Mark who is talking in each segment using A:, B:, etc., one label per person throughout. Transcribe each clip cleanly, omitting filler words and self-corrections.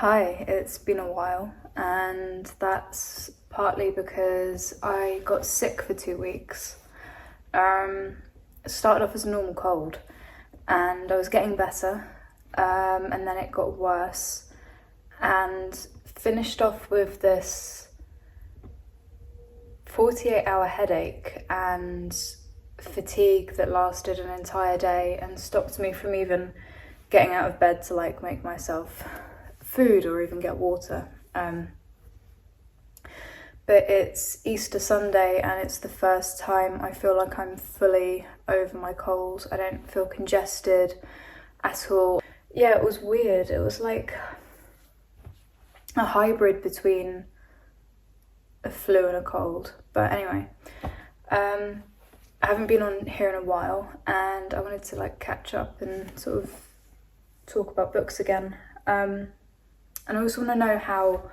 A: Hi, it's been a while, and that's partly because I got sick for 2 weeks. It started off as a normal cold, and I was getting better, and then it got worse, and finished off with this 48-hour headache and fatigue that lasted an entire day and stopped me from even getting out of bed to like make myself food or even get water. But it's Easter Sunday and it's the first time I feel like I'm fully over my cold. I don't feel congested at all. Yeah, it was weird. It was like a hybrid between a flu and a cold. But anyway, I haven't been on here in a while and I wanted to like catch up and sort of talk about books again. And I also want to know how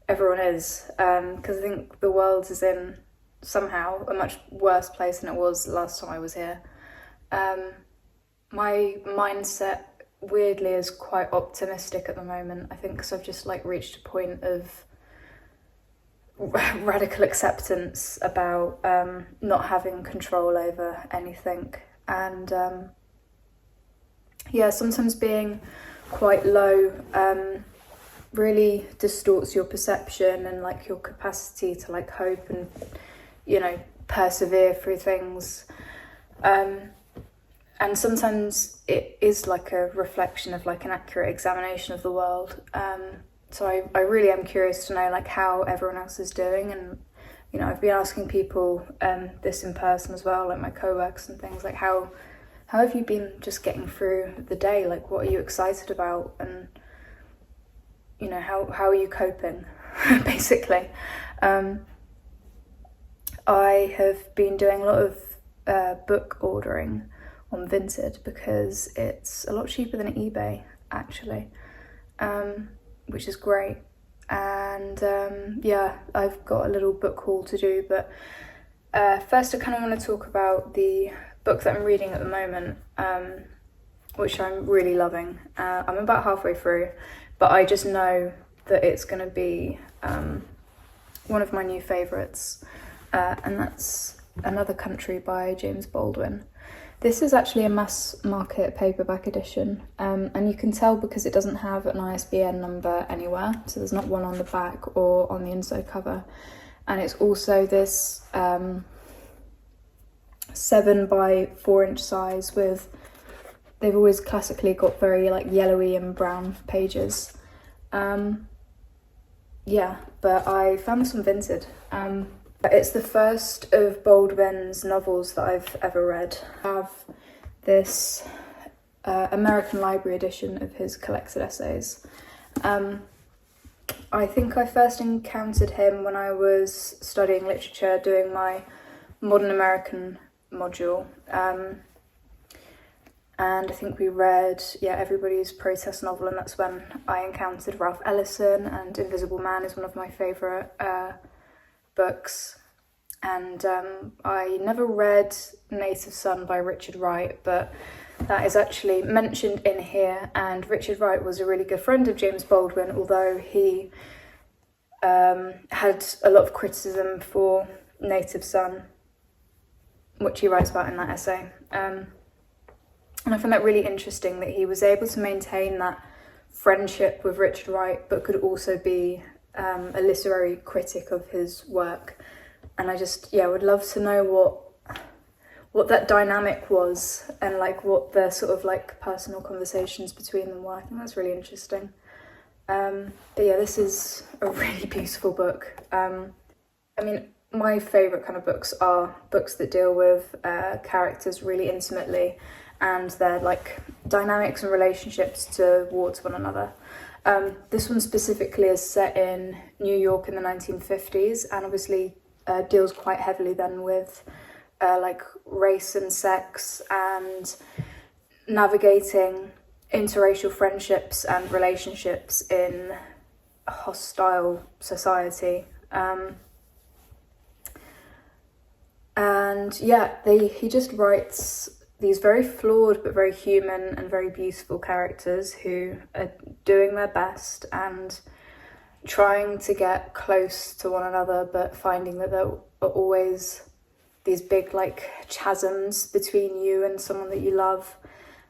A: everyone is, because I think the world is in somehow a much worse place than it was last time I was here. My mindset weirdly is quite optimistic at the moment, I think, because I've just like reached a point of radical acceptance about not having control over anything, and yeah, sometimes being quite low really distorts your perception and like your capacity to like hope and, you know, persevere through things. And sometimes it is like a reflection of like an accurate examination of the world. So I really am curious to know like how everyone else is doing, and you know, I've been asking people this in person as well, like my co-workers and things, like how have you been just getting through the day? Like what are you excited about, and you know, how are you coping basically. I have been doing a lot of book ordering on Vinted because it's a lot cheaper than eBay actually, which is great. And yeah, I've got a little book haul to do, but first I kind of want to talk about the book that I'm reading at the moment, which I'm really loving. I'm about halfway through, but I just know that it's going to be one of my new favourites, and that's Another Country by James Baldwin. This is actually a mass market paperback edition, and you can tell because it doesn't have an ISBN number anywhere, so there's not one on the back or on the inside cover. And it's also this 7 by 4 inch size with, they've always classically got very like yellowy and brown pages. Yeah, but I found this on Vinted. It's the first of Baldwin's novels that I've ever read. I have this American Library edition of his collected essays. I think I first encountered him when I was studying literature, doing my Modern American module. And I think we read, Everybody's Protest novel, and that's when I encountered Ralph Ellison, and Invisible Man is one of my favourite books. And I never read Native Son by Richard Wright, but that is actually mentioned in here, and Richard Wright was a really good friend of James Baldwin, although he had a lot of criticism for Native Son, which he writes about in that essay. And I find that really interesting that he was able to maintain that friendship with Richard Wright, but could also be a literary critic of his work. And I just, would love to know what that dynamic was, and like what the sort of like personal conversations between them were. I think that's really interesting. But yeah, this is a really beautiful book. I mean, my favourite kind of books are books that deal with characters really intimately and their like dynamics and relationships towards one another. This one specifically is set in New York in the 1950s, and obviously deals quite heavily then with like race and sex and navigating interracial friendships and relationships in a hostile society. And yeah, he just writes these very flawed but very human and very beautiful characters who are doing their best and trying to get close to one another, but finding that there are always these big like chasms between you and someone that you love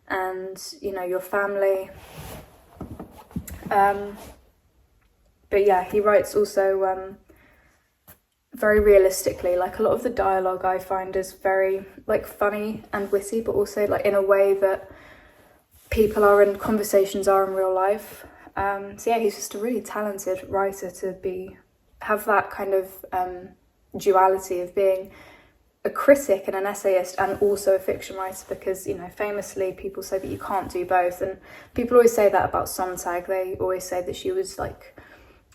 A: and, you know, your family. But yeah, he writes also very realistically. Like, a lot of the dialogue I find is very like funny and witty, but also like in a way that people are in conversations are in real life. So yeah, he's just a really talented writer to have that kind of duality of being a critic and an essayist and also a fiction writer, because, you know, famously people say that you can't do both, and people always say that about Sontag. They always say that she was like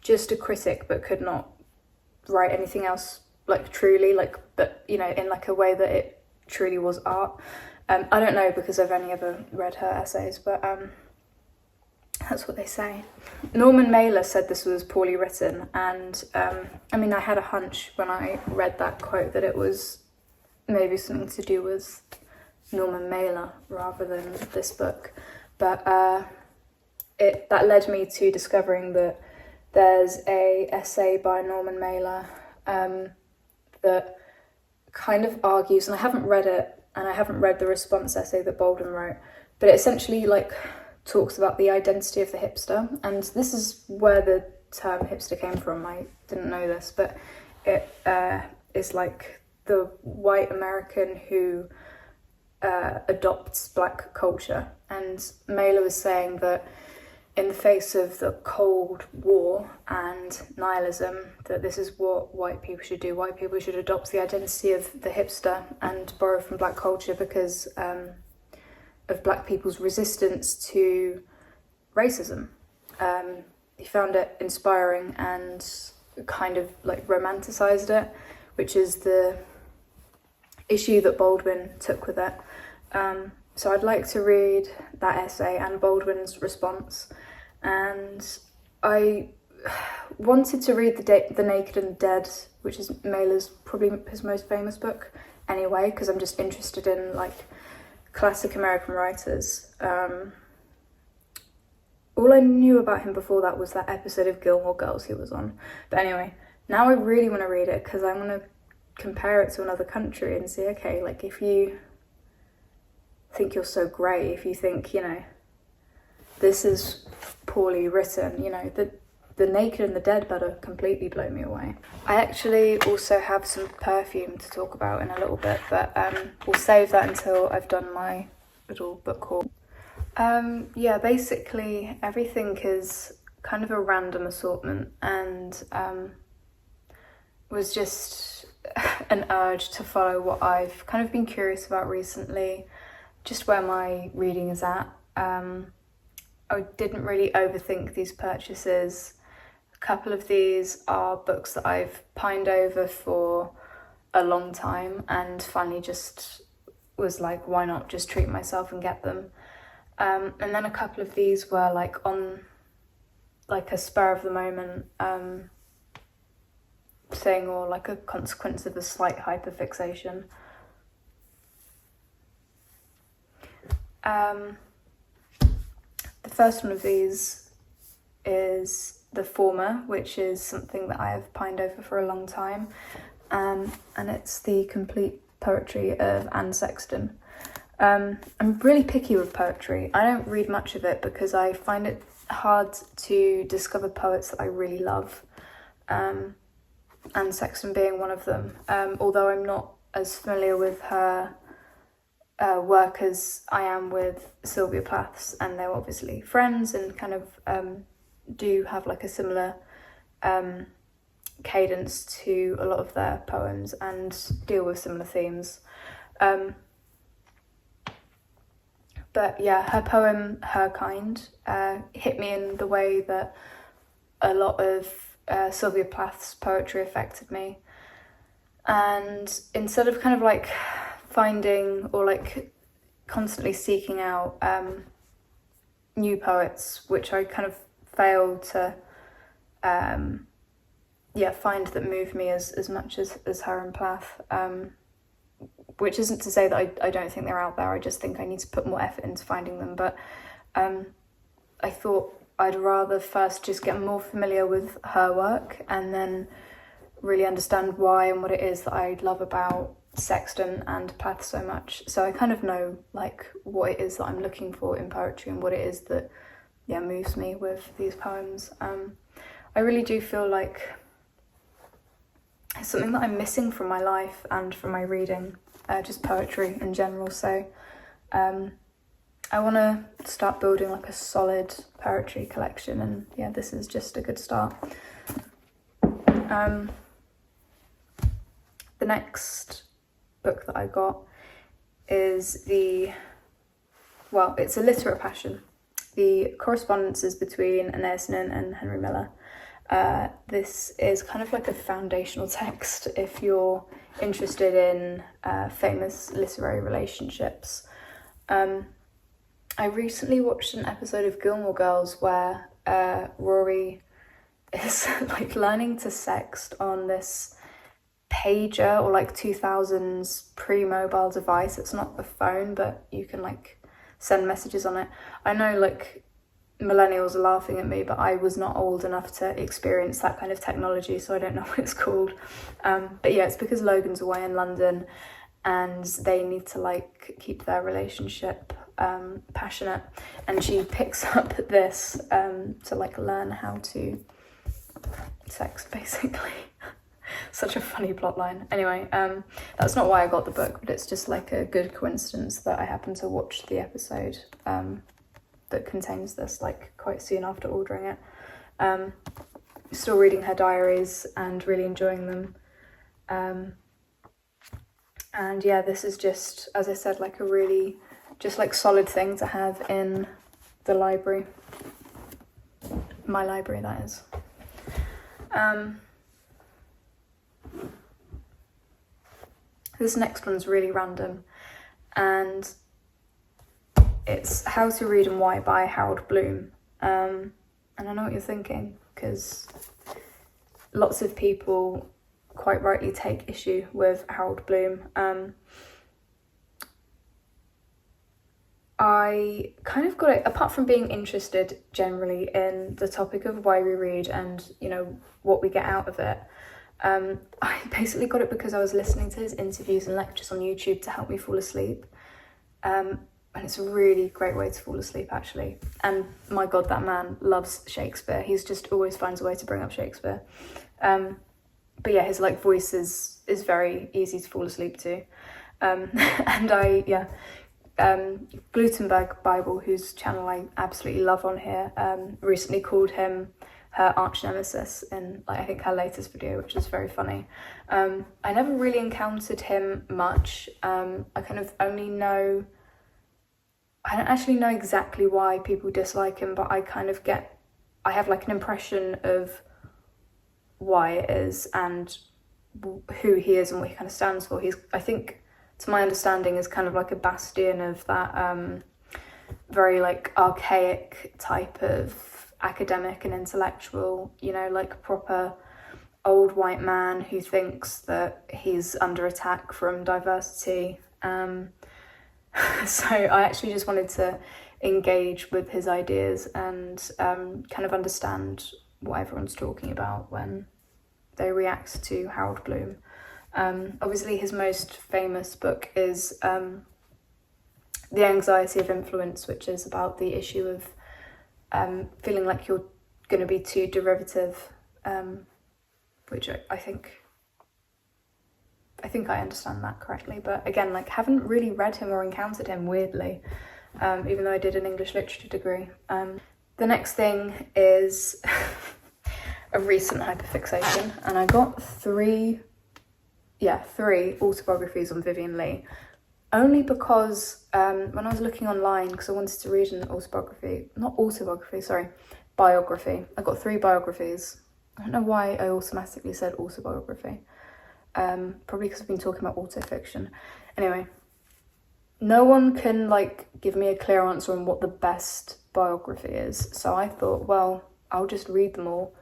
A: just a critic but could not write anything else like truly, like, but, you know, in like a way that it truly was art. I don't know, because I've only ever read her essays, but that's what they say. Norman Mailer said this was poorly written, and I mean, I had a hunch when I read that quote that it was maybe something to do with Norman Mailer rather than this book, but that led me to discovering that there's a essay by Norman Mailer that kind of argues, and I haven't read it, and I haven't read the response essay that Baldwin wrote, but it essentially like talks about the identity of the hipster, and this is where the term hipster came from. I didn't know this, but it is like the white American who adopts black culture. And Mailer was saying that in the face of the Cold War and nihilism, that this is what white people should do. White people should adopt the identity of the hipster and borrow from black culture because of black people's resistance to racism. He found it inspiring and kind of like romanticized it, which is the issue that Baldwin took with it. So I'd like to read that essay and Baldwin's response. And I wanted to read The Naked and the Dead, which is Mailer's probably his most famous book anyway, because I'm just interested in like classic American writers. All I knew about him before that was that episode of Gilmore Girls he was on. But anyway, now I really want to read it because I want to compare it to another country and see, okay, like, if you think you're so great, if you think, you know, this is poorly written, you know, the Naked and the Dead better completely blow me away. I actually also have some Perfume to talk about in a little bit, but we'll save that until I've done my little book haul. Yeah, basically everything is kind of a random assortment, and was just an urge to follow what I've kind of been curious about recently, just where my reading is at. I didn't really overthink these purchases. A couple of these are books that I've pined over for a long time and finally just was like, why not just treat myself and get them? And then a couple of these were like on like a spur of the moment thing, or like a consequence of a slight hyperfixation. The first one of these is The Former, which is something that I have pined over for a long time, and it's the complete poetry of Anne Sexton. I'm really picky with poetry. I don't read much of it because I find it hard to discover poets that I really love, Anne Sexton being one of them, although I'm not as familiar with her work as I am with Sylvia Plath's, and they're obviously friends and kind of do have like a similar cadence to a lot of their poems and deal with similar themes. But yeah, her poem, Her Kind, hit me in the way that a lot of Sylvia Plath's poetry affected me. And instead of kind of like finding or like constantly seeking out new poets, which I kind of failed to find that moved me as much as her and Plath, which isn't to say that I don't think they're out there. I just think I need to put more effort into finding them. But I thought I'd rather first just get more familiar with her work and then really understand why and what it is that I love about Sexton and Plath so much. So I kind of know like what it is that I'm looking for in poetry and what it is that moves me with these poems. I really do feel like it's something that I'm missing from my life and from my reading, just poetry in general. So I want to start building like a solid poetry collection, and this is just a good start. The next book that I got is it's a literate passion, The Correspondences Between Aeneas Nin and Henry Miller. This is kind of like a foundational text if you're interested in famous literary relationships. I recently watched an episode of Gilmore Girls where Rory is like learning to sext on this pager or like 2000s pre-mobile device. It's not a phone, but you can like send messages on it. I know like millennials are laughing at me, but I was not old enough to experience that kind of technology, so I don't know what it's called. But yeah, it's because Logan's away in London and they need to like keep their relationship passionate, and she picks up this to like learn how to sex, basically. Such a funny plot line. Anyway, that's not why I got the book, but it's just like a good coincidence that I happened to watch the episode that contains this like quite soon after ordering it. Still reading her diaries and really enjoying them. And yeah, this is just, as I said, like a really just like solid thing to have in the library. My library, that is. This next one's really random, and it's How to Read and Why by Harold Bloom. And I know what you're thinking, because lots of people quite rightly take issue with Harold Bloom. I kind of got it, apart from being interested generally in the topic of why we read and, you know, what we get out of it. I basically got it because I was listening to his interviews and lectures on YouTube to help me fall asleep. And it's a really great way to fall asleep, actually. And my God, that man loves Shakespeare. He's just always finds a way to bring up Shakespeare. But yeah, his like voice is very easy to fall asleep to. And Gutenberg Bible, whose channel I absolutely love on here, recently called him her arch nemesis in like I think her latest video, which is very funny. I never really encountered him much. I don't actually know exactly why people dislike him, but I have like an impression of why it is and who he is and what he kind of stands for. He's, I think, to my understanding, is kind of like a bastion of that very like archaic type of academic and intellectual, you know, like proper old white man who thinks that he's under attack from diversity. So I actually just wanted to engage with his ideas and kind of understand what everyone's talking about when they react to Harold Bloom. Obviously his most famous book is The Anxiety of Influence, which is about the issue of feeling like you're going to be too derivative, which I think I understand that correctly, but again, like, haven't really read him or encountered him, weirdly, even though I did an English literature degree. The next thing is a recent hyperfixation, and I got three autobiographies on Vivian Leigh, only because when I was looking online, because I wanted to read an biography. I got 3 biographies. I don't know why I automatically said autobiography. Probably because I've been talking about autofiction. Anyway, no one can like give me a clear answer on what the best biography is. So I thought, well, I'll just read them all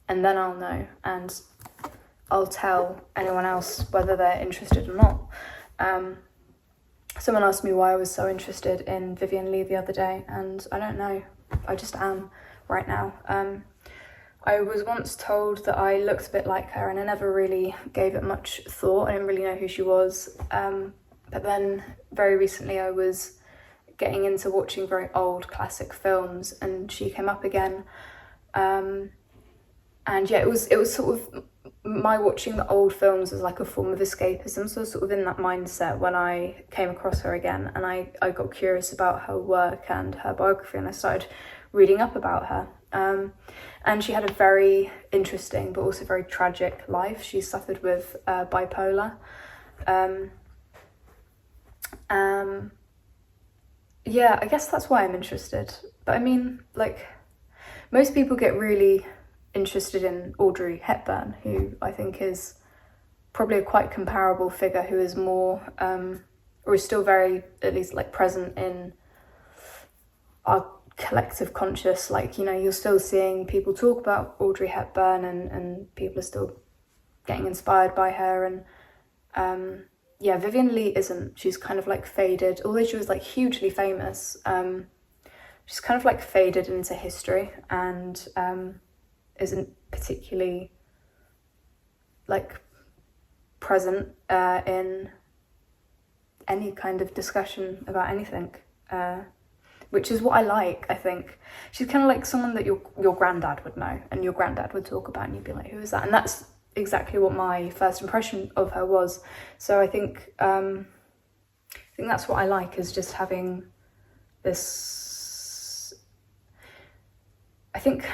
A: and then I'll know, and I'll tell anyone else whether they're interested or not. Someone asked me why I was so interested in Vivian Leigh the other day, and I don't know, I just am right now. I was once told that I looked a bit like her, and I never really gave it much thought. I didn't really know who she was. But then very recently I was getting into watching very old classic films, and she came up again. And yeah, it was sort of, my watching the old films was like a form of escapism, so I was sort of in that mindset when I came across her again, and I got curious about her work and her biography, and I started reading up about her. And she had a very interesting but also very tragic life. She suffered with bipolar. Yeah, I guess that's why I'm interested. But I mean, like, most people get really interested in Audrey Hepburn, who I think is probably a quite comparable figure, who is more, or is still very, at least, like, present in our collective conscious. Like, you know, you're still seeing people talk about Audrey Hepburn, and people are still getting inspired by her. And yeah, Vivian Leigh isn't. She's kind of like faded, although she was like hugely famous. She's kind of like faded into history, and isn't particularly like present in any kind of discussion about anything, which is what I like. I think she's kind of like someone that your granddad would know, and your granddad would talk about, and you'd be like, who is that? And that's exactly what my first impression of her was. So I think that's what I like, is just having this. I think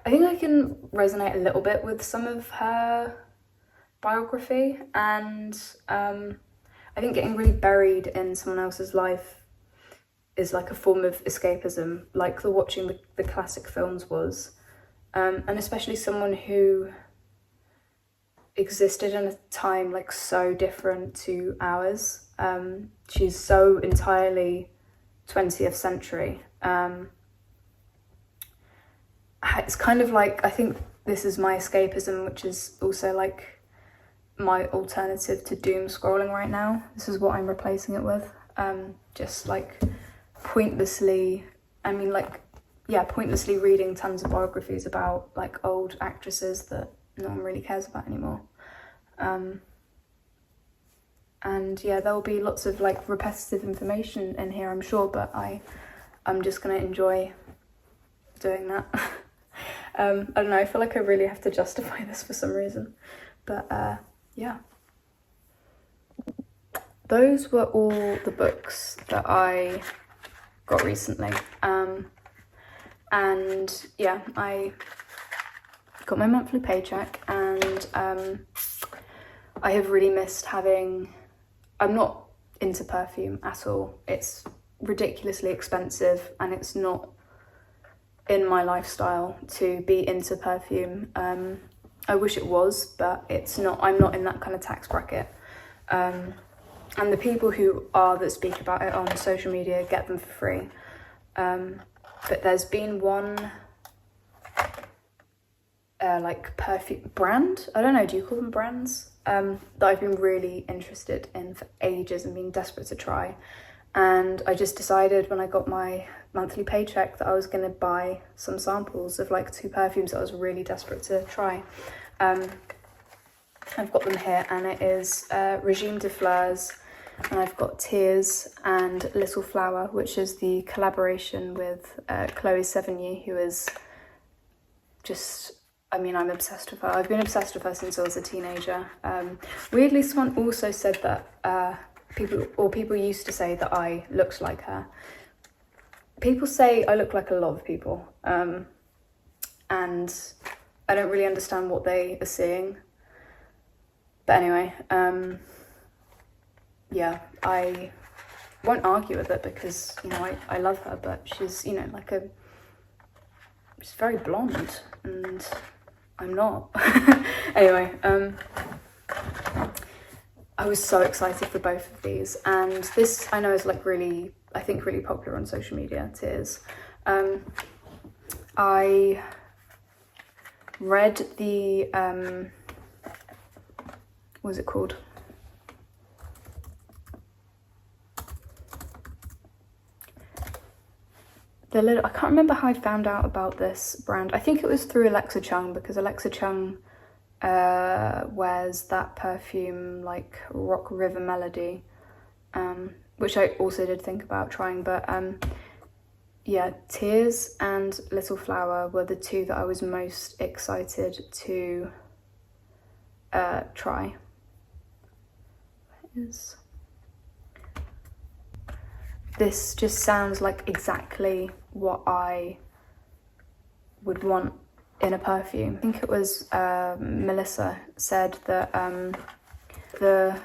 A: I can resonate a little bit with some of her biography, and I think getting really buried in someone else's life is like a form of escapism, like the watching the classic films was, and especially someone who existed in a time like so different to ours. She's so entirely 20th century. It's kind of like, I think this is my escapism, which is also like my alternative to doom scrolling right now. This is what I'm replacing it with. Just like pointlessly reading tons of biographies about like old actresses that no one really cares about anymore. And yeah, there will be lots of like repetitive information in here, I'm sure, but I'm just gonna enjoy doing that. I don't know, I feel like I really have to justify this for some reason, but yeah. Those were all the books that I got recently, and yeah, I got my monthly paycheck, and I have really missed having. I'm not into perfume at all. It's ridiculously expensive, and it's not in my lifestyle to be into perfume. I wish it was, but it's not. I'm not in that kind of tax bracket. And the people who are that speak about it on social media get them for free. But there's been one like perfume brand, I don't know, do you call them brands? That I've been really interested in for ages and been desperate to try. And I just decided when I got my monthly paycheck that I was going to buy some samples of like 2 perfumes that I was really desperate to try. I've got them here, and it is Regime de Fleurs, and I've got Tears and Little Flower, which is the collaboration with Chloe Sevigny, who is just, I mean, I'm obsessed with her. I've been obsessed with her since I was a teenager. Weirdly, someone also said that people used to say that I looked like her. People say I look like a lot of people, and I don't really understand what they are seeing. But anyway, yeah, I won't argue with it because, you know, I love her, but she's, you know, she's very blonde, and I'm not. Anyway, I was so excited for both of these, and this I know is like really, I think really popular on social media. Tears. I read the what was it called? I can't remember how I found out about this brand. I think it was through Alexa Chung, because Alexa Chung wears that perfume, like Rock River Melody, which I also did think about trying, but yeah, Tears and Little Flower were the two that I was most excited to try. This just sounds like exactly what I would want in a perfume. I think it was Melissa said that the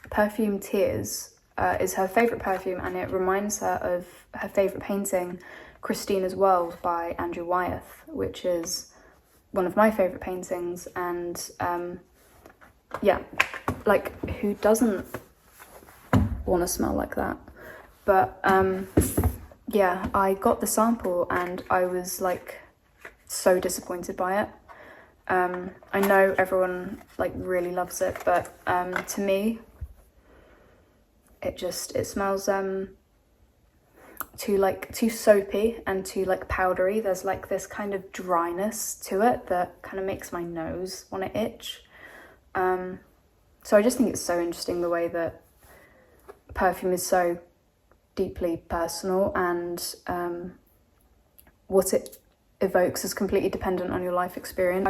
A: perfume Tears is her favourite perfume, and it reminds her of her favourite painting, Christina's World by Andrew Wyeth, which is one of my favourite paintings. And yeah, like, who doesn't want to smell like that? But yeah, I got the sample and I was like so disappointed by it. I know everyone like really loves it, but to me it smells too soapy and too like powdery. There's like this kind of dryness to it that kind of makes my nose want to itch. So I just think it's so interesting the way that perfume is so deeply personal, and what it evokes is completely dependent on your life experience.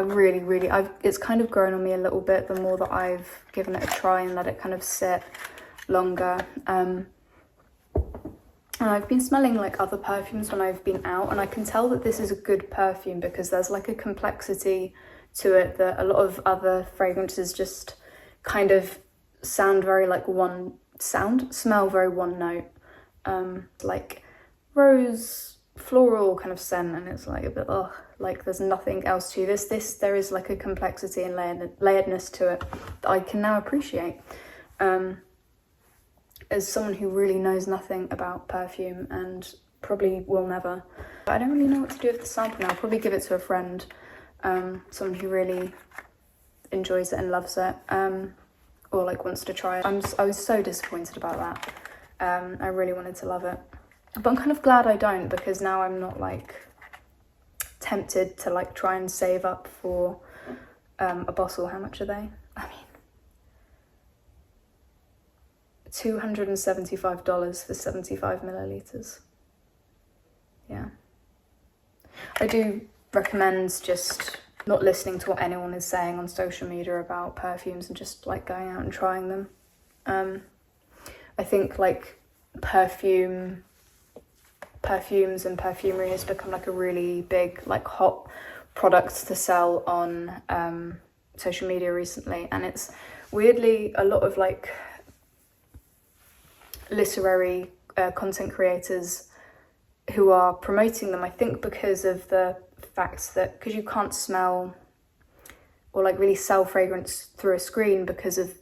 A: It's kind of grown on me a little bit the more that I've given it a try and let it kind of sit longer. And I've been smelling like other perfumes when I've been out, and I can tell that this is a good perfume because there's like a complexity to it that a lot of other fragrances just kind of smell very one note. Like rose floral kind of scent, and it's like a bit like there's nothing else to this. There is like a complexity and layeredness to it that I can now appreciate. As someone who really knows nothing about perfume and probably will never, but I don't really know what to do with the sample now. I'll probably give it to a friend, someone who really enjoys it and loves it, or like wants to try it. I was so disappointed about that. I really wanted to love it, but I'm kind of glad I don't, because now I'm not like tempted to like try and save up for a bottle. How much are they? I mean, $275 for 75 milliliters. Yeah, I do recommend just not listening to what anyone is saying on social media about perfumes and just like going out and trying them. I think like perfumes and perfumery has become like a really big like hot product to sell on social media recently, and it's weirdly a lot of like literary content creators who are promoting them, I think because of the fact that because you can't smell or like really sell fragrance through a screen because of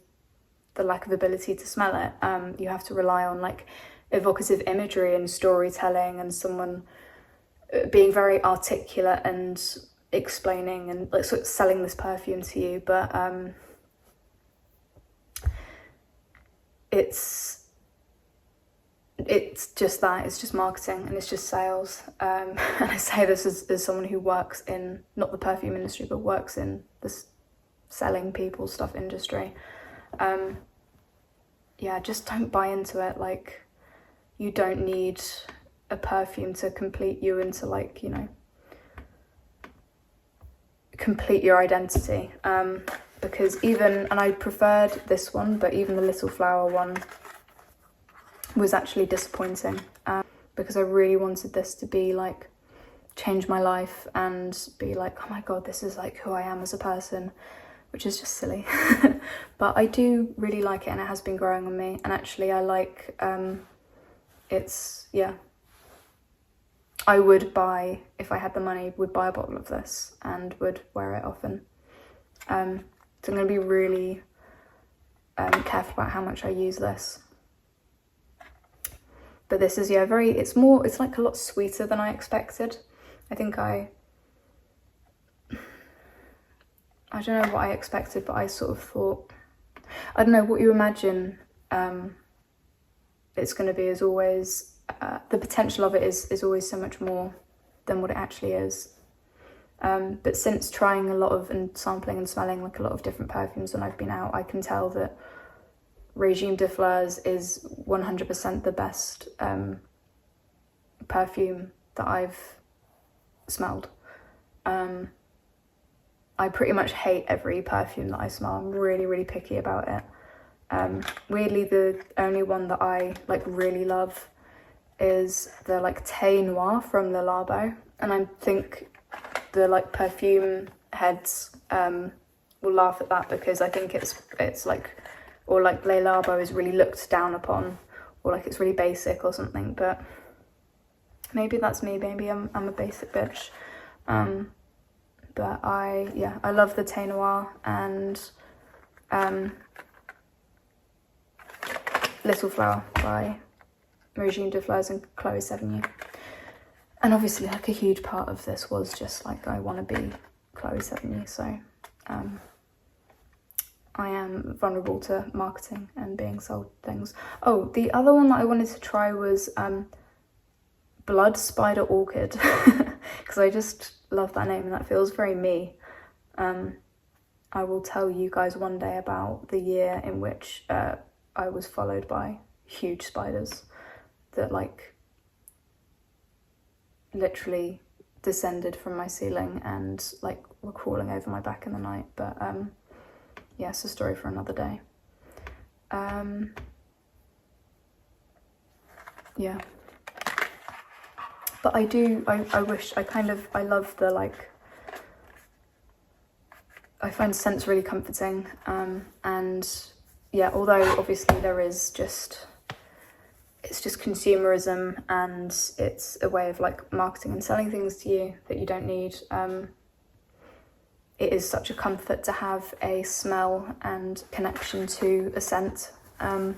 A: the lack of ability to smell it, you have to rely on like evocative imagery and storytelling and someone being very articulate and explaining and like sort of selling this perfume to you. But it's just that, it's just marketing and it's just sales. And I say this as someone who works in not the perfume industry but works in this selling people stuff industry. Yeah, just don't buy into it. Like, you don't need a perfume to complete you and to like, you know, complete your identity. Because even, and I preferred this one, but even the Little Flower one was actually disappointing, because I really wanted this to be like change my life and be like, oh my god, this is like who I am as a person, which is just silly. But I do really like it, and it has been growing on me, and actually I like it's, yeah, I would buy, if I had the money, would buy a bottle of this and would wear it often. So I'm going to be really careful about how much I use this. But this is, yeah, it's like a lot sweeter than I expected. I think I don't know what I expected, but I sort of thought, I don't know, what you imagine it's going to be is always the potential of it is always so much more than what it actually is. But since trying a lot of and sampling and smelling like a lot of different perfumes when I've been out, I can tell that Regime de Fleurs is 100% the best perfume that I've smelled. I pretty much hate every perfume that I smell. I'm really, really picky about it. Weirdly, the only one that I like really love is the like Thé Noir from Le Labo, and I think the like perfume heads will laugh at that because I think it's like, or like Le Labo is really looked down upon, or like it's really basic or something. But maybe that's me. Maybe I'm a basic bitch. But I love the Thé Noir and Little Flower by Regime de Fleurs and Chloe Sevigny. And obviously, like, a huge part of this was just like, I want to be Chloe Sevigny, so I am vulnerable to marketing and being sold things. Oh, the other one that I wanted to try was Blood Spider Orchid, because I just love that name and that feels very me. I will tell you guys one day about the year in which I was followed by huge spiders that like literally descended from my ceiling and like were crawling over my back in the night. But yeah, it's a story for another day. Yeah, but I love the like, I find scents really comforting, and yeah, although obviously it's just consumerism and it's a way of like marketing and selling things to you that you don't need. It is such a comfort to have a smell and connection to a scent. I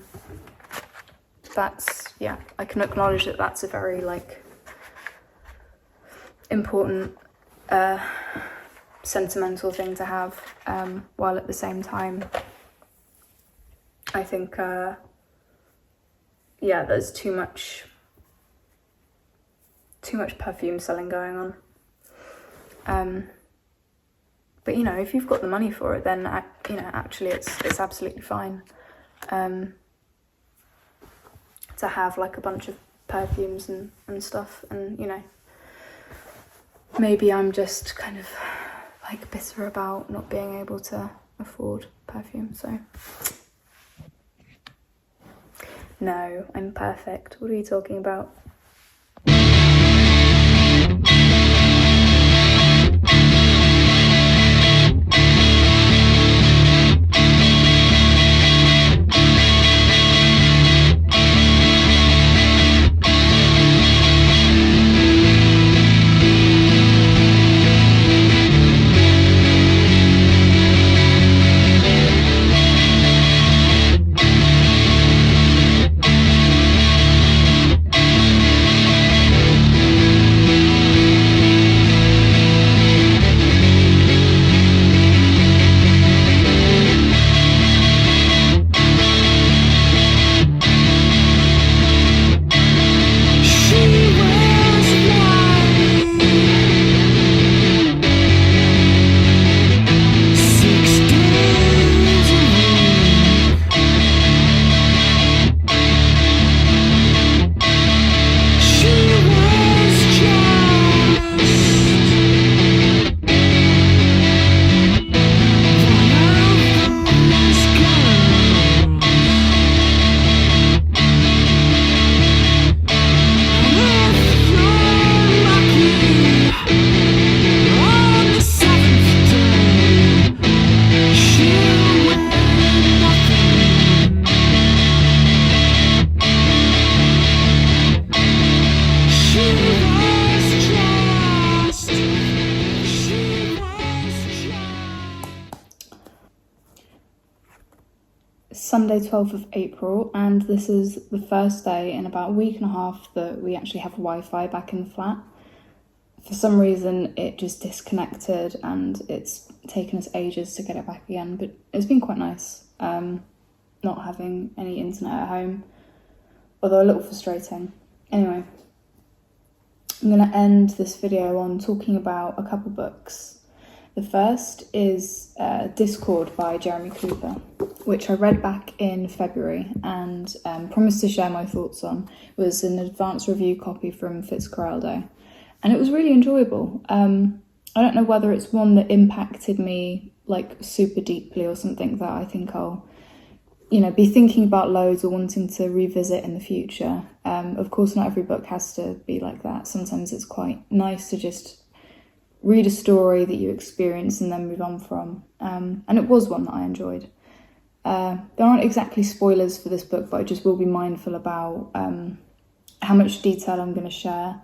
A: can acknowledge that that's a very like important sentimental thing to have, while at the same time I think there's too much perfume selling going on. But you know, if you've got the money for it, then actually it's absolutely fine to have like a bunch of perfumes and stuff. And you know, maybe I'm just kind of like bitter about not being able to afford perfume, so no, I'm perfect. What are you talking about? Sunday 12th of April, and this is the first day in about a week and a half that we actually have Wi-Fi back in the flat. For some reason it just disconnected and it's taken us ages to get it back again, but it's been quite nice not having any internet at home, although a little frustrating. Anyway, I'm going to end this video on talking about a couple books. The first is Discord by Jeremy Cooper, which I read back in February and promised to share my thoughts on. It was an advanced review copy from Fitzcarraldo, and it was really enjoyable. I don't know whether it's one that impacted me like super deeply or something that I think I'll, be thinking about loads or wanting to revisit in the future. Of course, not every book has to be like that. Sometimes it's quite nice to just read a story that you experience and then move on from. And it was one that I enjoyed. There aren't exactly spoilers for this book, but I just will be mindful about how much detail I'm going to share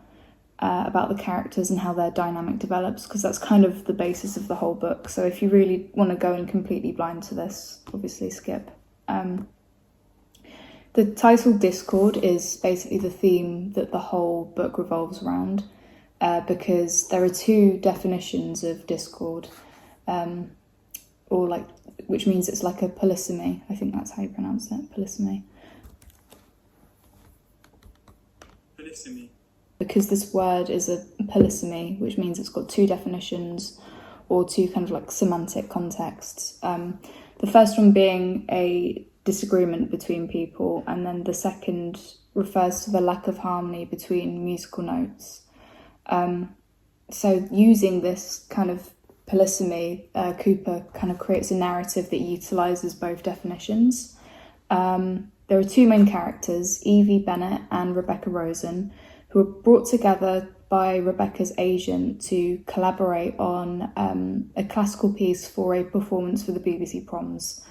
A: about the characters and how their dynamic develops, because that's kind of the basis of the whole book. So if you really want to go in completely blind to this, obviously skip. The title Discord is basically the theme that the whole book revolves around, because there are two definitions of discord, which means it's like a polysemy. I think that's how you pronounce it, polysemy. Polysemy. Because this word is a polysemy, which means it's got two definitions or two kind of like semantic contexts. The first one being a disagreement between people, and then the second refers to the lack of harmony between musical notes. So using this kind of polysemy, Cooper kind of creates a narrative that utilises both definitions. There are two main characters, Evie Bennett and Rebecca Rosen, who are brought together by Rebecca's agent to collaborate on a classical piece for a performance for the BBC Proms.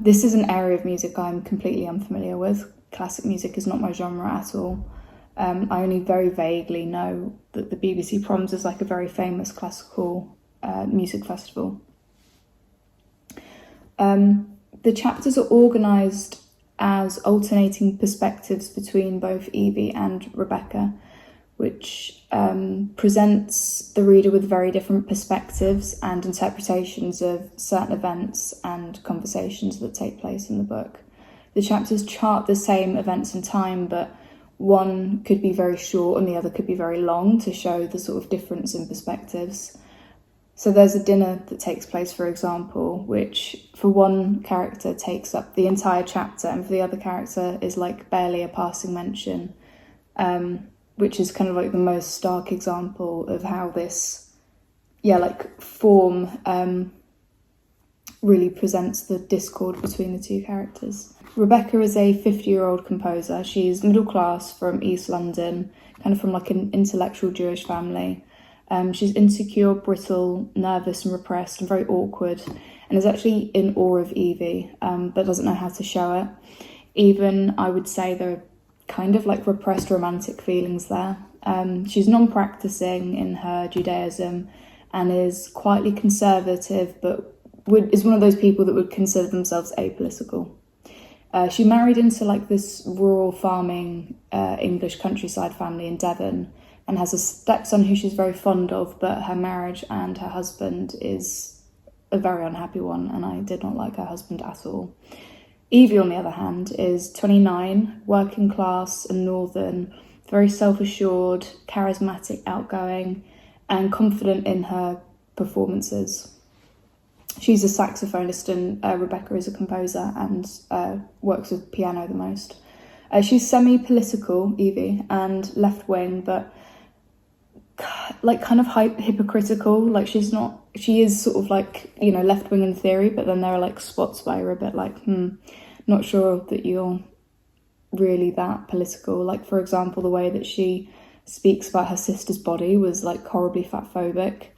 A: This is an area of music I'm completely unfamiliar with. Classic music is not my genre at all. I only very vaguely know that the BBC Proms is like a very famous classical music festival. The chapters are organised as alternating perspectives between both Evie and Rebecca, which presents the reader with very different perspectives and interpretations of certain events and conversations that take place in the book. The chapters chart the same events in time, but one could be very short and the other could be very long to show the sort of difference in perspectives. So there's a dinner that takes place, for example, which for one character takes up the entire chapter, and for the other character is like barely a passing mention, which is kind of like the most stark example of how this, form really presents the discord between the two characters. Rebecca is a 50-year-old composer. She's middle class from East London, kind of from like an intellectual Jewish family. She's insecure, brittle, nervous and repressed and very awkward, and is actually in awe of Evie, but doesn't know how to show it. Even, I would say, there are kind of like repressed romantic feelings there. She's non-practicing in her Judaism and is quietly conservative, but is one of those people that would consider themselves apolitical. She married into like this rural farming English countryside family in Devon, and has a stepson who she's very fond of, but her marriage and her husband is a very unhappy one, and I did not like her husband at all. Evie, on the other hand, is 29, working class and northern, very self-assured, charismatic, outgoing, and confident in her performances. She's a saxophonist, and Rebecca is a composer and works with piano the most. She's semi-political, Evie, and left-wing, but like kind of hypocritical. Like she is sort of like, left-wing in theory, but then there are like spots where you're a bit like, not sure that you're really that political. Like, for example, the way that she speaks about her sister's body was like horribly fatphobic.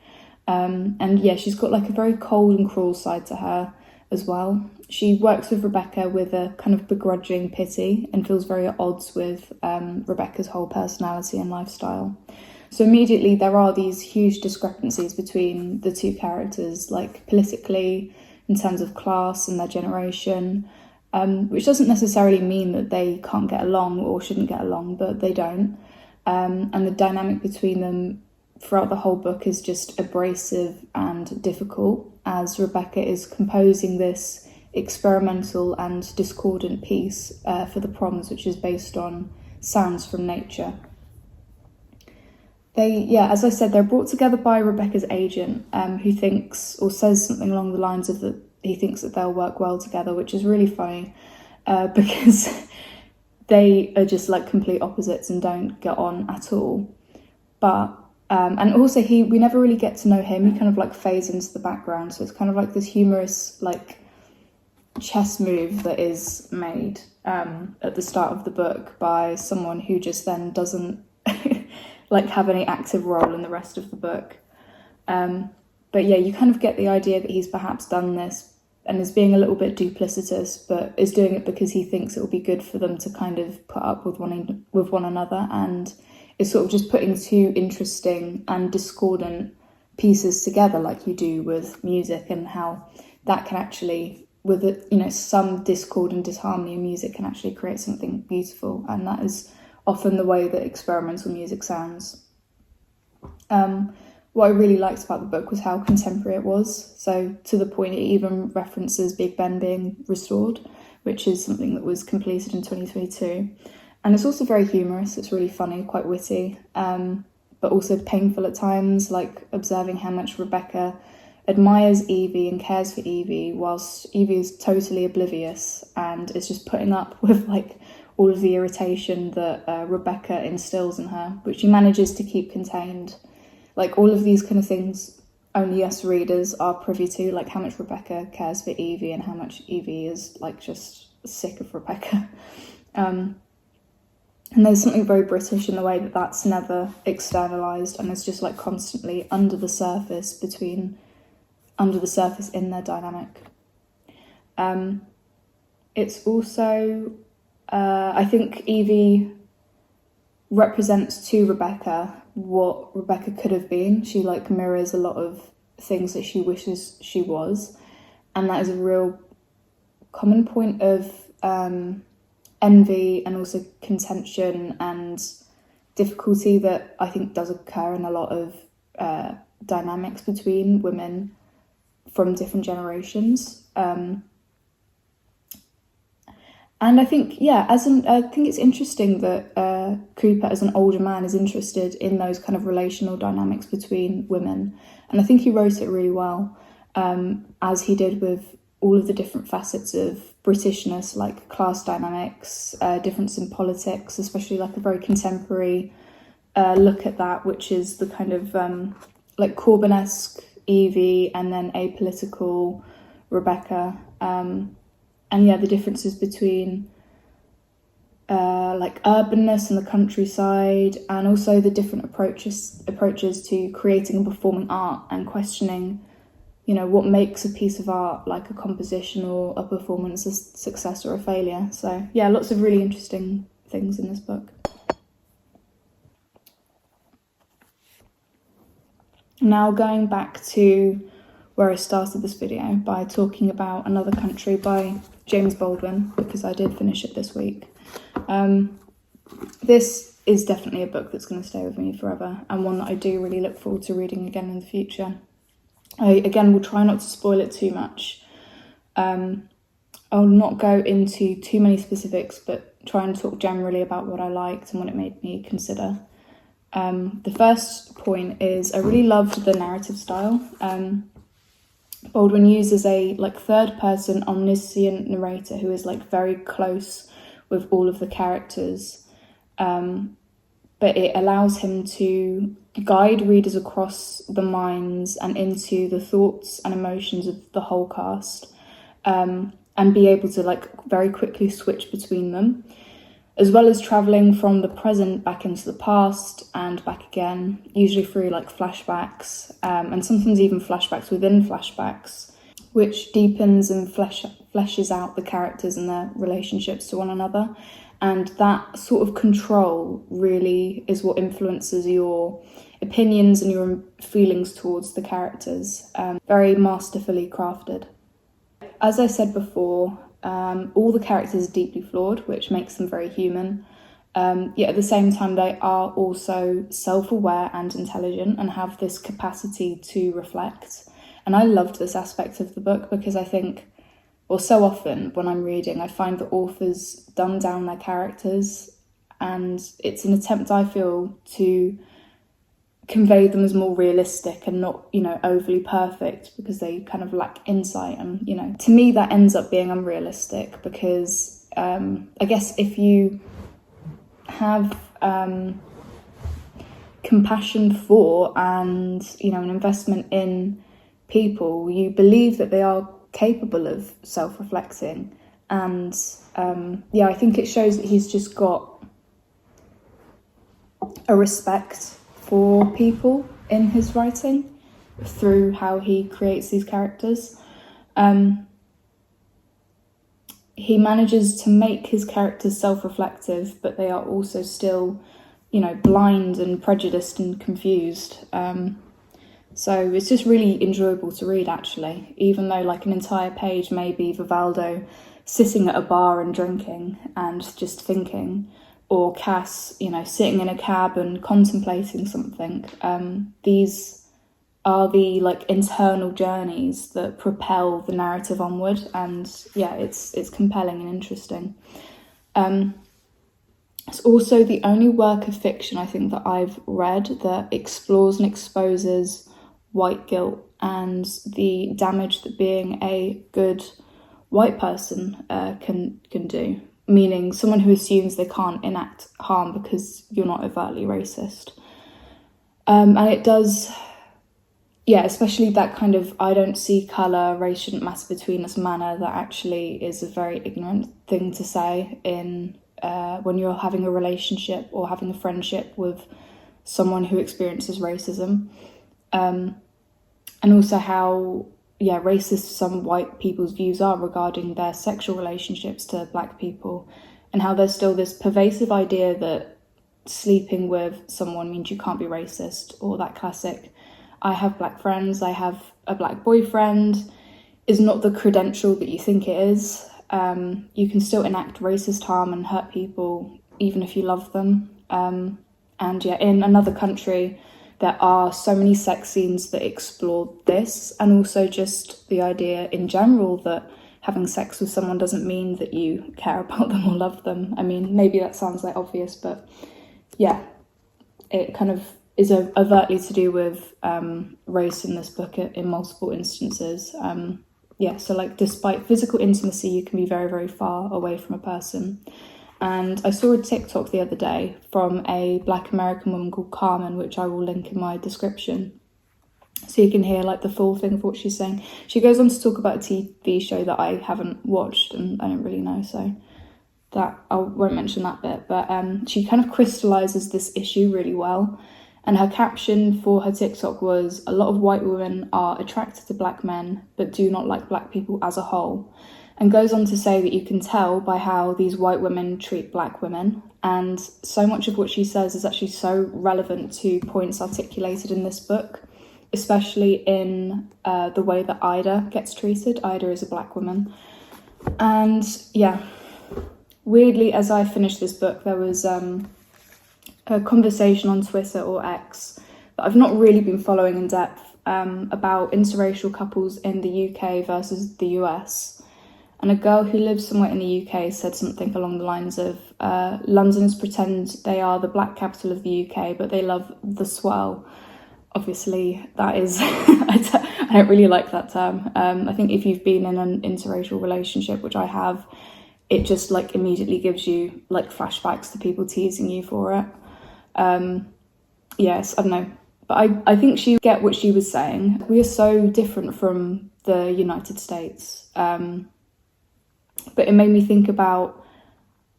A: And yeah, she's got like a very cold and cruel side to her as well. She works with Rebecca with a kind of begrudging pity and feels very at odds with Rebecca's whole personality and lifestyle. So immediately there are these huge discrepancies between the two characters, like politically, in terms of class and their generation, which doesn't necessarily mean that they can't get along or shouldn't get along, but they don't. And the dynamic between them throughout the whole book is just abrasive and difficult, as Rebecca is composing this experimental and discordant piece for the Proms, which is based on sounds from nature. As I said, they're brought together by Rebecca's agent, who thinks or says something along the lines of that he thinks that they'll work well together, which is really funny because they are just like complete opposites and don't get on at all. But and also we never really get to know him. He kind of like fades into the background, so it's kind of like this humorous like chess move that is made at the start of the book by someone who just then doesn't like have any active role in the rest of the book. But yeah, you kind of get the idea that he's perhaps done this and is being a little bit duplicitous, but is doing it because he thinks it will be good for them to kind of put up with one another, and is sort of just putting two interesting and discordant pieces together, like you do with music, and how that can actually, with some discord and disharmony in music, can actually create something beautiful, and that is often the way that experimental music sounds. What I really liked about the book was how contemporary it was. So to the point it even references Big Ben being restored, which is something that was completed in 2022. And it's also very humorous. It's really funny, quite witty, but also painful at times, like observing how much Rebecca admires Evie and cares for Evie, whilst Evie is totally oblivious and is just putting up with like all of the irritation that Rebecca instills in her, which she manages to keep contained. Like all of these kind of things only us readers are privy to, like how much Rebecca cares for Evie and how much Evie is like just sick of Rebecca. And there's something very British in the way that that's never externalised, and it's just like constantly under the surface in their dynamic. It's also, I think Evie represents to Rebecca what Rebecca could have been. She like mirrors a lot of things that she wishes she was, and that is a real common point of envy and also contention and difficulty that I think does occur in a lot of dynamics between women from different generations. And I think, I think it's interesting that Cooper, as an older man, is interested in those kind of relational dynamics between women. And I think he wrote it really well, as he did with all of the different facets of Britishness, like class dynamics, difference in politics, especially like a very contemporary look at that, which is the kind of like Corbyn-esque Evie and then apolitical Rebecca. And the differences between like urbanness and the countryside, and also the different approaches to creating and performing art, and questioning, what makes a piece of art, like a composition or a performance, a success or a failure. So lots of really interesting things in this book. Now going back to where I started this video by talking about Another Country by James Baldwin, because I did finish it this week. This is definitely a book that's going to stay with me forever, and one that I do really look forward to reading again in the future. I, again, will try not to spoil it too much. I'll not go into too many specifics, but try and talk generally about what I liked and what it made me consider. The first point is I really loved the narrative style. Baldwin uses a like third person omniscient narrator who is like very close with all of the characters, but it allows him to guide readers across the minds and into the thoughts and emotions of the whole cast, and be able to like very quickly switch between them, as well as travelling from the present back into the past and back again, usually through like flashbacks, and sometimes even flashbacks within flashbacks, which deepens and fleshes out the characters and their relationships to one another. And that sort of control really is what influences your opinions and your feelings towards the characters. Very masterfully crafted. As I said before, all the characters are deeply flawed, which makes them very human. Yet at the same time, they are also self-aware and intelligent and have this capacity to reflect. And I loved this aspect of the book because I think, so often when I'm reading, I find that authors dumb down their characters and it's an attempt, I feel, to convey them as more realistic and not, you know, overly perfect, because they kind of lack insight. And, you know, to me that ends up being unrealistic, because I guess if you have compassion for and, you know, an investment in people, you believe that they are capable of self-reflecting. And yeah, I think it shows that he's just got a respect for people in his writing through how he creates these characters. He manages to make his characters self-reflective, but they are also still, you know, blind and prejudiced and confused. So it's just really enjoyable to read, actually, even though like an entire page may be Vivaldo sitting at a bar and drinking and just thinking, or Cass, you know, sitting in a cab and contemplating something. These are the like internal journeys that propel the narrative onward, and yeah, it's compelling and interesting. It's also the only work of fiction, I think, that I've read that explores and exposes white guilt and the damage that being a good white person can do. Meaning someone who assumes they can't enact harm because you're not overtly racist. And it does, yeah, especially that kind of I don't see colour, race shouldn't matter between us manner, that actually is a very ignorant thing to say in when you're having a relationship or having a friendship with someone who experiences racism. And also how, yeah, racist some white people's views are regarding their sexual relationships to black people, and how there's still this pervasive idea that sleeping with someone means you can't be racist, or that classic I have black friends, I have a black boyfriend is not the credential that you think it is. You can still enact racist harm and hurt people even if you love them. And yeah, in another country there are so many sex scenes that explore this, and also just the idea in general that having sex with someone doesn't mean that you care about them or love them. I mean, maybe that sounds like obvious, but yeah, it kind of is overtly to do with race in this book in multiple instances. Yeah, so like despite physical intimacy, you can be very, very far away from a person. And I saw a TikTok the other day from a Black American woman called Carmen, which I will link in my description, so you can hear like the full thing of what she's saying. She goes on to talk about a TV show that I haven't watched and I don't really know, so that I won't mention that bit. But she kind of crystallizes this issue really well. And her caption for her TikTok was, "A lot of white women are attracted to black men, but do not like black people as a whole." And goes on to say that you can tell by how these white women treat black women. And so much of what she says is actually so relevant to points articulated in this book, especially in the way that Ida gets treated. Ida is a black woman. And yeah, weirdly, as I finished this book, there was a conversation on Twitter or X that I've not really been following in depth about interracial couples in the UK versus the US. And a girl who lives somewhere in the UK said something along the lines of, Londoners pretend they are the black capital of the UK, but they love the swirl. Obviously, that is, I don't really like that term. I think if you've been in an interracial relationship, which I have, it just like immediately gives you like flashbacks to people teasing you for it. Yes, I don't know. But I think she get what she was saying. We are so different from the United States. But it made me think about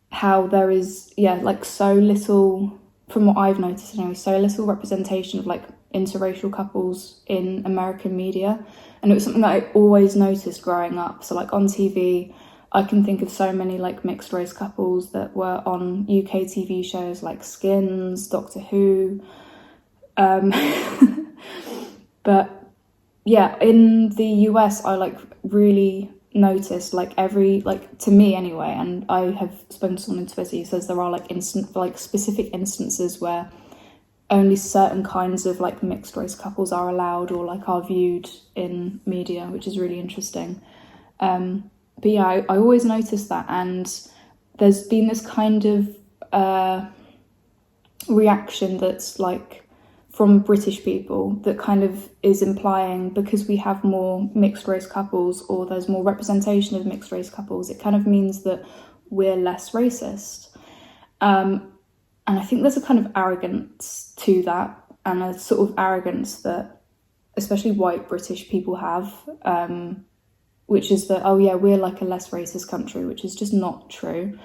A: how there is, yeah, like so little, from what I've noticed anyway, so little representation of like interracial couples in American media. And it was something that I always noticed growing up. So like on TV, I can think of so many like mixed race couples that were on UK TV shows like Skins, Doctor Who. But yeah, in the US, I like really noticed like every, like to me anyway, and I have spoken to someone on Twitter who says there are like specific instances where only certain kinds of like mixed race couples are allowed or like are viewed in media, which is really interesting. But yeah, I always noticed that, and there's been this kind of reaction that's like from British people that kind of is implying, because we have more mixed race couples, or there's more representation of mixed race couples, it kind of means that we're less racist. And I think there's a kind of arrogance to that, and a sort of arrogance that especially white British people have, which is that, oh yeah, we're like a less racist country, which is just not true.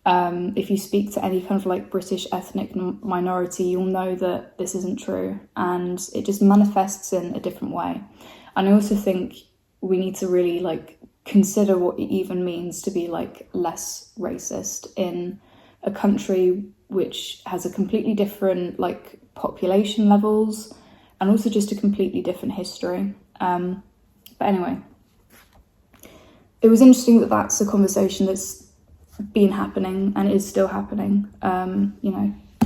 A: If you speak to any kind of like British ethnic minority, you'll know that this isn't true, and it just manifests in a different way. And I also think we need to really like consider what it even means to be like less racist in a country which has a completely different like population levels, and also just a completely different history. But anyway, it was interesting that that's a conversation that's been happening and is still happening,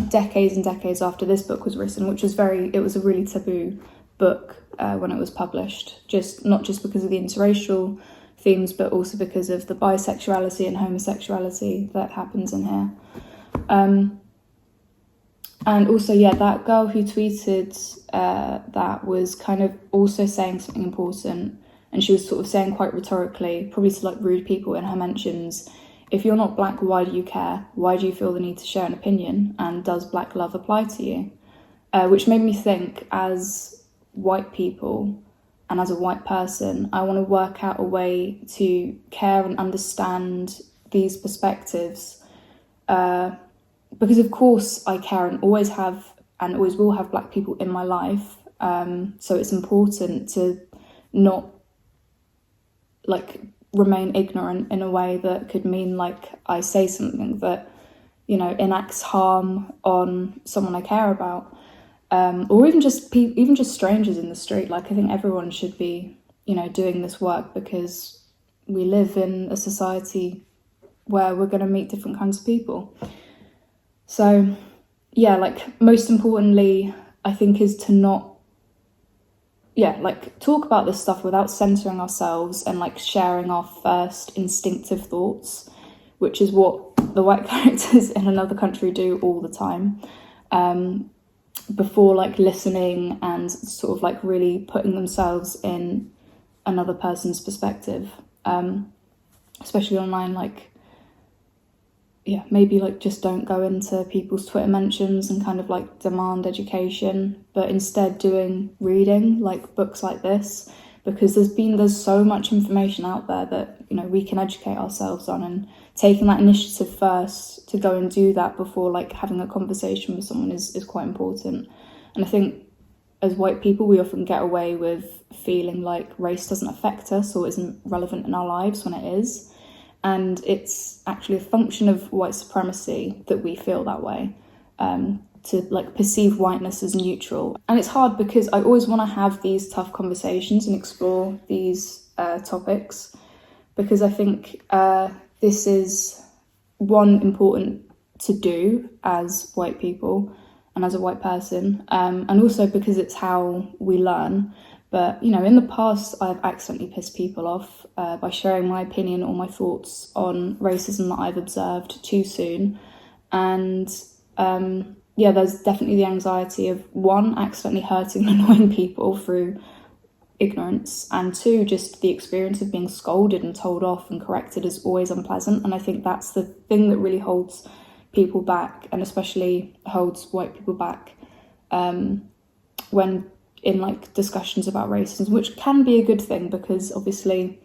A: decades and decades after this book was written, which was it was a really taboo book when it was published, not just because of the interracial themes, but also because of the bisexuality and homosexuality that happens in here. And also, yeah, that girl who tweeted that was kind of also saying something important, and she was sort of saying quite rhetorically, probably to like rude people in her mentions, if you're not black, why do you care? Why do you feel the need to share an opinion? And does black love apply to you? Which made me think, as white people and as a white person, I want to work out a way to care and understand these perspectives. Because of course I care and always have and always will have black people in my life. So it's important to not like remain ignorant in a way that could mean like I say something that, enacts harm on someone I care about, or even just strangers in the street. Like, I think everyone should be, doing this work, because we live in a society where we're going to meet different kinds of people. So yeah, like, most importantly, I think, is to not talk about this stuff without censoring ourselves and like sharing our first instinctive thoughts, which is what the white characters in Another Country do all the time, before like listening and sort of like really putting themselves in another person's perspective, especially online. Like, maybe like just don't go into people's Twitter mentions and kind of like demand education, but instead doing reading, like books like this, because there's so much information out there that, we can educate ourselves on, and taking that initiative first to go and do that before like having a conversation with someone is quite important. And I think as white people, we often get away with feeling like race doesn't affect us or isn't relevant in our lives, when it is. And it's actually a function of white supremacy that we feel that way, to like perceive whiteness as neutral. And it's hard, because I always want to have these tough conversations and explore these topics, because I think this is one important to do as white people and as a white person, and also because it's how we learn. But, in the past, I've accidentally pissed people off by sharing my opinion or my thoughts on racism that I've observed too soon. And, there's definitely the anxiety of, one, accidentally hurting and annoying people through ignorance, and two, just the experience of being scolded and told off and corrected is always unpleasant. And I think that's the thing that really holds people back, and especially holds white people back, when in like discussions about racism, which can be a good thing, because obviously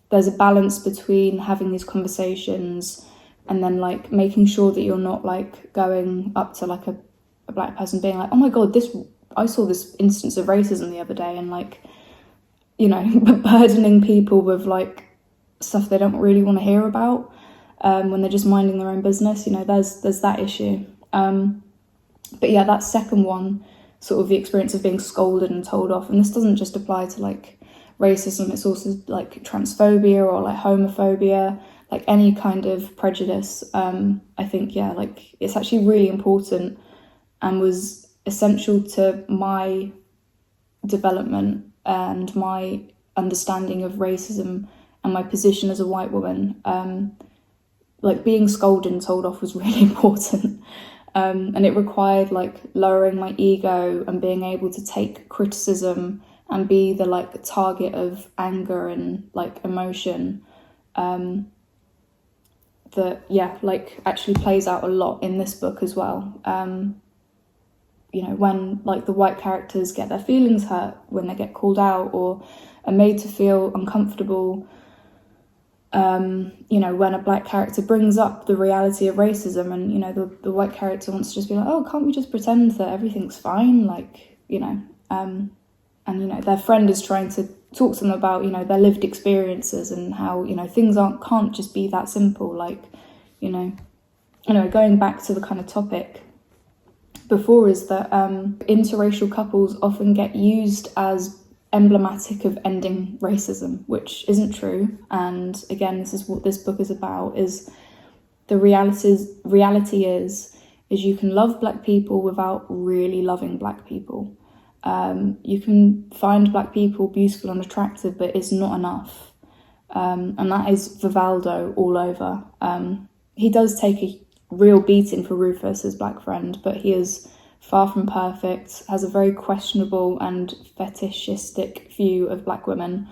A: there's a balance between having these conversations and then like making sure that you're not like going up to like a black person being like, oh my god, I saw this instance of racism the other day, and like, burdening people with like stuff they don't really want to hear about, when they're just minding their own business. There's that issue. But yeah, that second one, sort of the experience of being scolded and told off, and this doesn't just apply to like racism, it's also like transphobia or like homophobia, like any kind of prejudice. I think, like, it's actually really important and was essential to my development and my understanding of racism and my position as a white woman. like being scolded and told off was really important. And it required like lowering my ego and being able to take criticism and be the like target of anger and like emotion. That like actually plays out a lot in this book as well. You know, when like the white characters get their feelings hurt, when they get called out or are made to feel uncomfortable. You know, when a black character brings up the reality of racism, and you know the white character wants to just be like, oh, can't we just pretend that everything's fine, like, you know, and you know their friend is trying to talk to them about, you know, their lived experiences and how, you know, things can't just be that simple, like, you know. Anyway, going back to the kind of topic before, is that interracial couples often get used as emblematic of ending racism, which isn't true. And again, this is what this book is about, is the reality is you can love black people without really loving black people. You can find black people beautiful and attractive, but it's not enough. And that is Vivaldo all over. He does take a real beating for Rufus, his black friend, but he is far from perfect, has a very questionable and fetishistic view of black women,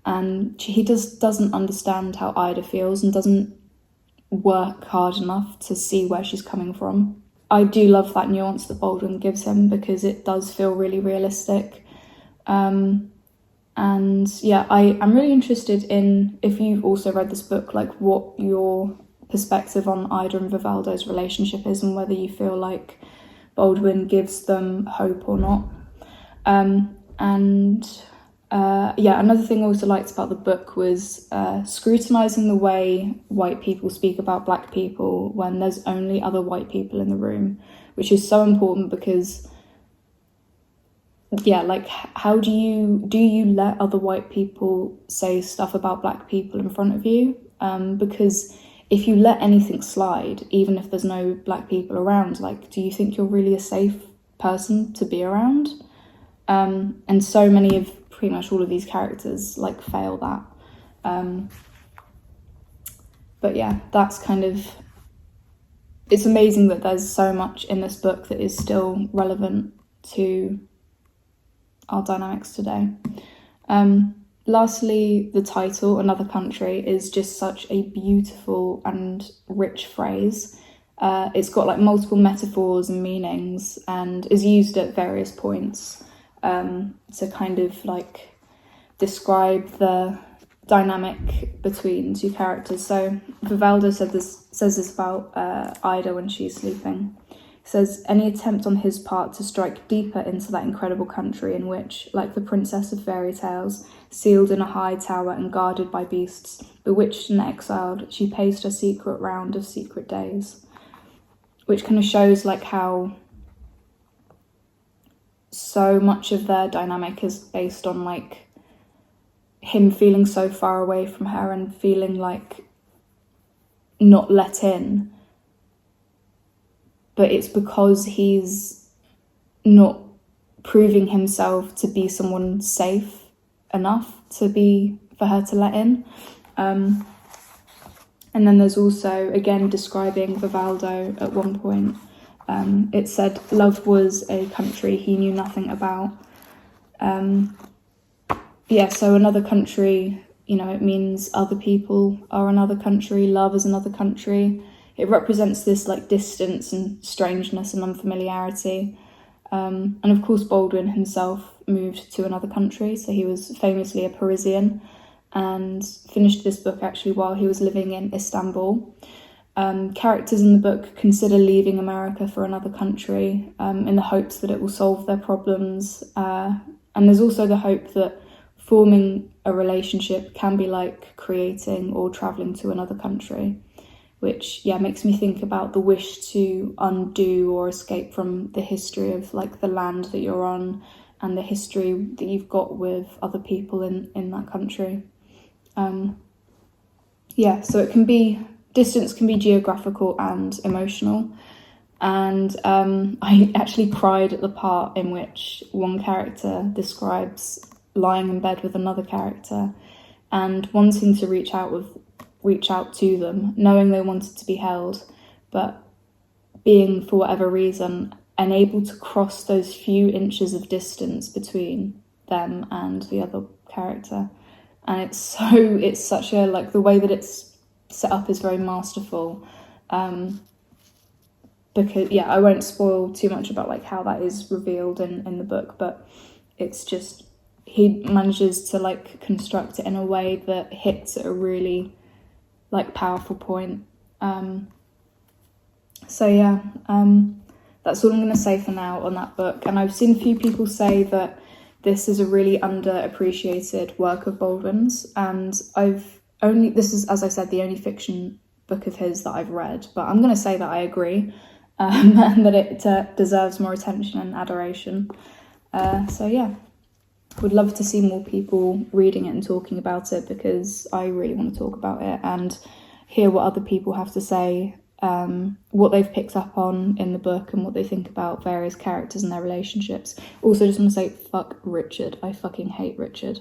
A: and he doesn't understand how Ida feels and doesn't work hard enough to see where she's coming from. I do love that nuance that Baldwin gives him, because it does feel really realistic. And yeah, I'm really interested in, if you've also read this book, like what your perspective on Ida and Vivaldo's relationship is, and whether you feel like Baldwin gives them hope or not. Another thing I also liked about the book was scrutinising the way white people speak about black people when there's only other white people in the room, which is so important, because like, how do you let other white people say stuff about black people in front of you? Because if you let anything slide, even if there's no black people around, like, do you think you're really a safe person to be around? And so many of pretty much all of these characters like fail that. But yeah, that's kind of, it's amazing that there's so much in this book that is still relevant to our dynamics today. Lastly, the title, Another Country, is just such a beautiful and rich phrase. It's got like multiple metaphors and meanings, and is used at various points to kind of like describe the dynamic between two characters. So Vivaldo says this about Ida when she's sleeping. He says, any attempt on his part to strike deeper into that incredible country in which, like the princess of fairy tales, sealed in a high tower and guarded by beasts, bewitched and exiled, she paced her secret round of secret days. Which kind of shows like how so much of their dynamic is based on like him feeling so far away from her and feeling like not let in. But it's because he's not proving himself to be someone safe enough for her to let in. And then there's also, again, describing Vivaldo at one point. It said, love was a country he knew nothing about. So another country, you know, it means other people are another country, love is another country. It represents this like distance and strangeness and unfamiliarity. And of course, Baldwin himself moved to another country, so he was famously a Parisian, and finished this book actually while he was living in Istanbul. Characters in the book consider leaving America for another country in the hopes that it will solve their problems. And there's also the hope that forming a relationship can be like creating or travelling to another country, which makes me think about the wish to undo or escape from the history of like the land that you're on and the history that you've got with other people in that country. So it can be, distance can be geographical and emotional. And I actually cried at the part in which one character describes lying in bed with another character and wanting to reach out reach out to them, knowing they wanted to be held, but being, for whatever reason, unable to cross those few inches of distance between them and the other character. And it's such a, like, the way that it's set up is very masterful. Because, yeah, I won't spoil too much about, like, how that is revealed in the book, but it's just, he manages to, like, construct it in a way that hits at a really, like, powerful point. So yeah, that's all I'm going to say for now on that book. And I've seen a few people say that this is a really underappreciated work of Baldwin's, and this is, as I said, the only fiction book of his that I've read, but I'm going to say that I agree, and that it deserves more attention and adoration. So yeah, would love to see more people reading it and talking about it, because I really want to talk about it and hear what other people have to say, what they've picked up on in the book and what they think about various characters and their relationships. Also, just want to say, fuck Richard. I fucking hate Richard.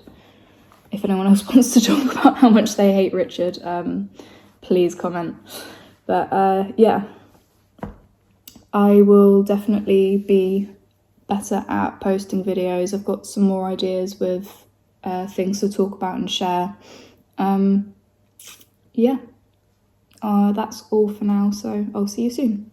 A: If anyone else wants to talk about how much they hate Richard, please comment. But yeah, I will definitely be better at posting videos. I've got some more ideas with things to talk about and share. Yeah. That's all for now, so I'll see you soon.